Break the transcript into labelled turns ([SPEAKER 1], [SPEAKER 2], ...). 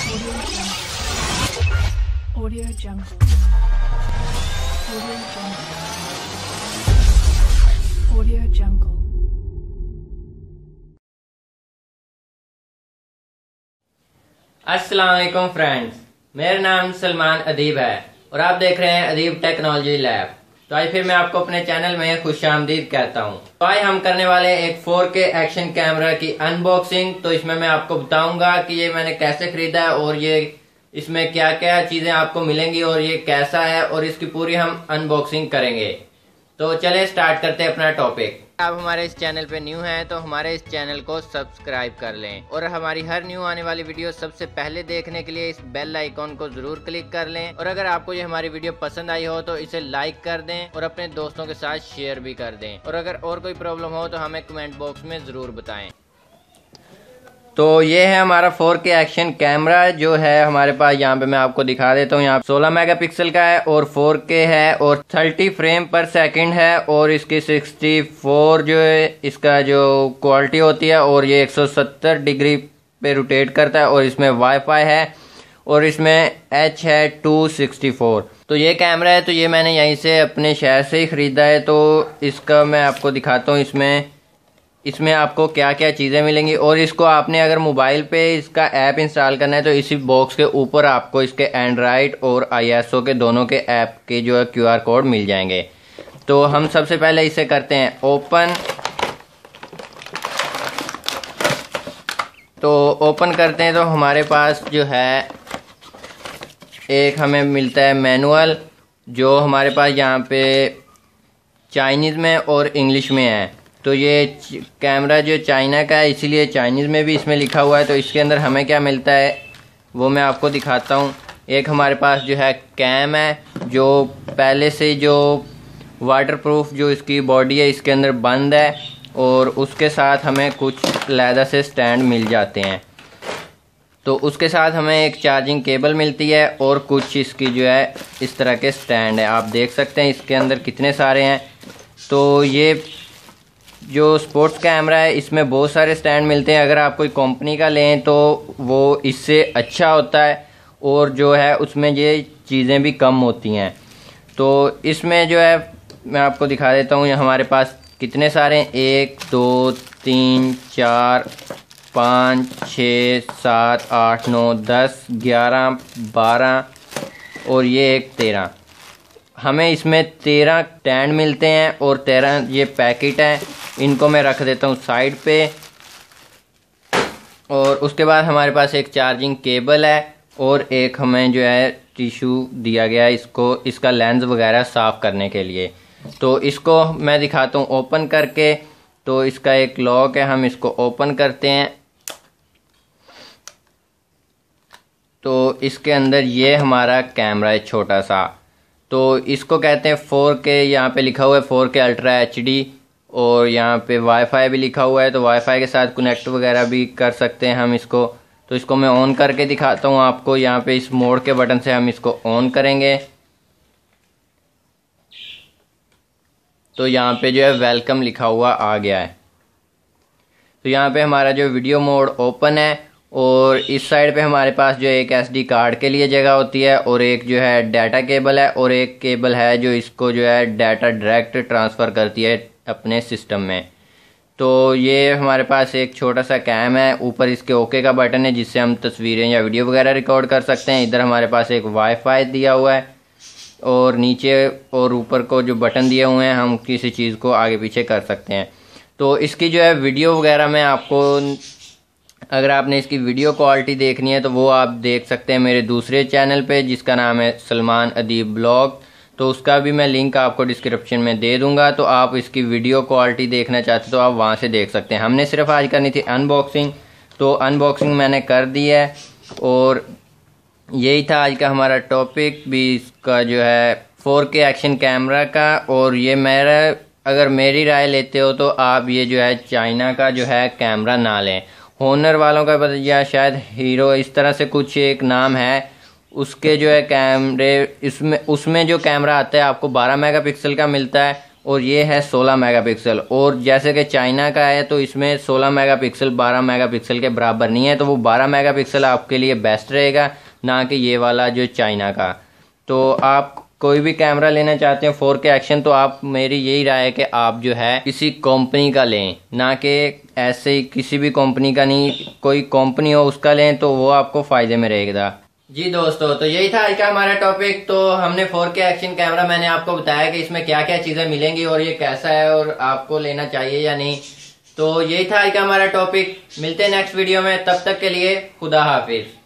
[SPEAKER 1] Audio Jungle. Audio Jungle. Audio Jungle.
[SPEAKER 2] अस्सलाम वालेकुम friends, मेरा नाम सलमान अदीब है और आप देख रहे हैं अदीब टेक्नोलॉजी लैब। तो आज फिर मैं आपको अपने चैनल में खुशामदीद कहता हूं। तो आज हम करने वाले हैं एक 4K एक्शन कैमरा की अनबॉक्सिंग। तो इसमें मैं आपको बताऊंगा कि ये मैंने कैसे खरीदा है और ये इसमें क्या क्या चीजें आपको मिलेंगी और ये कैसा है और इसकी पूरी हम अनबॉक्सिंग करेंगे। तो चले स्टार्ट करते हैं अपना टॉपिक। आप हमारे इस चैनल पे न्यू हैं तो हमारे इस चैनल को सब्सक्राइब कर लें और हमारी हर न्यू आने वाली वीडियो सबसे पहले देखने के लिए इस बेल आइकॉन को जरूर क्लिक कर लें। और अगर आपको ये हमारी वीडियो पसंद आई हो तो इसे लाइक कर दें और अपने दोस्तों के साथ शेयर भी कर दें। और अगर और कोई प्रॉब्लम हो तो हमें कमेंट बॉक्स में जरूर बताएं। तो ये है हमारा 4K एक्शन कैमरा जो है हमारे पास। यहाँ पे मैं आपको दिखा देता हूँ। यहाँ 16 मेगापिक्सल का है और 4K है और 30 फ्रेम पर सेकंड है और इसकी 64 जो है इसका जो क्वालिटी होती है और ये 170 डिग्री पे रोटेट करता है और इसमें वाईफाई है और इसमें H है 264। तो ये कैमरा है तो ये मैंने यहीं से अपने शहर से ही ख़रीदा है। तो इसका मैं आपको दिखाता हूँ इसमें आपको क्या क्या चीज़ें मिलेंगी। और इसको आपने अगर मोबाइल पे इसका ऐप इंस्टॉल करना है तो इसी बॉक्स के ऊपर आपको इसके एंड्रॉयड और ISO के दोनों के ऐप के जो है QR कोड मिल जाएंगे। तो हम सबसे पहले इसे करते हैं ओपन। तो ओपन करते हैं तो हमारे पास जो है एक हमें मिलता है मैनुअल जो हमारे पास यहाँ पे चाइनीज़ में और इंग्लिश में है। तो ये कैमरा जो चाइना का है इसीलिए चाइनीज़ में भी इसमें लिखा हुआ है। तो इसके अंदर हमें क्या मिलता है वो मैं आपको दिखाता हूँ। एक हमारे पास जो है कैम है जो पहले से जो वाटरप्रूफ जो इसकी बॉडी है इसके अंदर बंद है और उसके साथ हमें कुछ लेदर से स्टैंड मिल जाते हैं। तो उसके साथ हमें एक चार्जिंग केबल मिलती है और कुछ इसकी जो है इस तरह के स्टैंड है। आप देख सकते हैं इसके अंदर कितने सारे हैं। तो ये जो स्पोर्ट्स कैमरा है इसमें बहुत सारे स्टैंड मिलते हैं। अगर आप कोई कंपनी का लें तो वो इससे अच्छा होता है और जो है उसमें ये चीज़ें भी कम होती हैं। तो इसमें जो है मैं आपको दिखा देता हूँ हमारे पास कितने सारे हैं। 1 2 3 4 5 6 7 8 9 10 11 12 और ये एक 13। हमें इसमें 13 स्टैंड मिलते हैं और 13 ये पैकेट हैं। इनको मैं रख देता हूँ साइड पे। और उसके बाद हमारे पास एक चार्जिंग केबल है और एक हमें जो है टिश्यू दिया गया है इसका लेंस वगैरह साफ़ करने के लिए। तो इसको मैं दिखाता हूँ ओपन करके। तो इसका एक लॉक है, हम इसको ओपन करते हैं। तो इसके अंदर ये हमारा कैमरा है छोटा सा। तो इसको कहते हैं 4K, यहाँ पे लिखा हुआ है 4K अल्ट्रा HD और यहाँ पे वाईफाई भी लिखा हुआ है। तो वाईफाई के साथ कनेक्ट वगैरह भी कर सकते हैं हम इसको। तो इसको मैं ऑन करके दिखाता हूँ आपको। यहाँ पे इस मोड के बटन से हम इसको ऑन करेंगे तो यहाँ पे जो है वेलकम लिखा हुआ आ गया है। तो यहाँ पे हमारा जो वीडियो मोड ओपन है और इस साइड पे हमारे पास जो एक SD कार्ड के लिए जगह होती है और एक जो है डाटा केबल है और एक केबल है जो इसको जो है डाटा डायरेक्ट ट्रांसफ़र करती है अपने सिस्टम में। तो ये हमारे पास एक छोटा सा कैम है, ऊपर इसके ओके का बटन है जिससे हम तस्वीरें या वीडियो वगैरह रिकॉर्ड कर सकते हैं। इधर हमारे पास एक वाईफाई दिया हुआ है और नीचे और ऊपर को जो बटन दिए हुए हैं हम किसी चीज़ को आगे पीछे कर सकते हैं। तो इसकी जो है वीडियो वगैरह में आपको अगर आपने इसकी वीडियो क्वालिटी देखनी है तो वो आप देख सकते हैं मेरे दूसरे चैनल पे जिसका नाम है सलमान अदीब ब्लॉग। तो उसका भी मैं लिंक आपको डिस्क्रिप्शन में दे दूंगा। तो आप इसकी वीडियो क्वालिटी देखना चाहते तो आप वहाँ से देख सकते हैं। हमने सिर्फ आज करनी थी अनबॉक्सिंग, तो अनबॉक्सिंग मैंने कर दी है और यही था आज का हमारा टॉपिक भी इसका जो है 4K एक्शन कैमरा का। और ये अगर मेरी राय लेते हो तो आप ये जो है चाइना का जो है कैमरा ना लें। होनर वालों का या शायद हीरो इस तरह से कुछ एक नाम है उसके जो है कैमरे उसमें जो कैमरा आता है आपको 12 मेगापिक्सल का मिलता है और ये है 16 मेगापिक्सल। और जैसे कि चाइना का है तो इसमें 16 मेगापिक्सल 12 मेगापिक्सल के बराबर नहीं है, तो वो 12 मेगापिक्सल आपके लिए बेस्ट रहेगा, ना कि ये वाला जो चाइना का। तो आप कोई भी कैमरा लेना चाहते हैं 4K एक्शन, तो आप मेरी यही राय है कि आप जो है किसी कंपनी का लें, ना कि ऐसे ही किसी भी कंपनी का नहीं, कोई कंपनी हो उसका लें तो वो आपको फायदे में रहेगा। जी दोस्तों, तो यही था आज का हमारा टॉपिक। तो हमने 4K एक्शन कैमरा, मैंने आपको बताया कि इसमें क्या क्या चीजें मिलेंगी और ये कैसा है और आपको लेना चाहिए या नहीं। तो यही था आज का हमारा टॉपिक। मिलते हैं नेक्स्ट वीडियो में, तब तक के लिए खुदा हाफिज।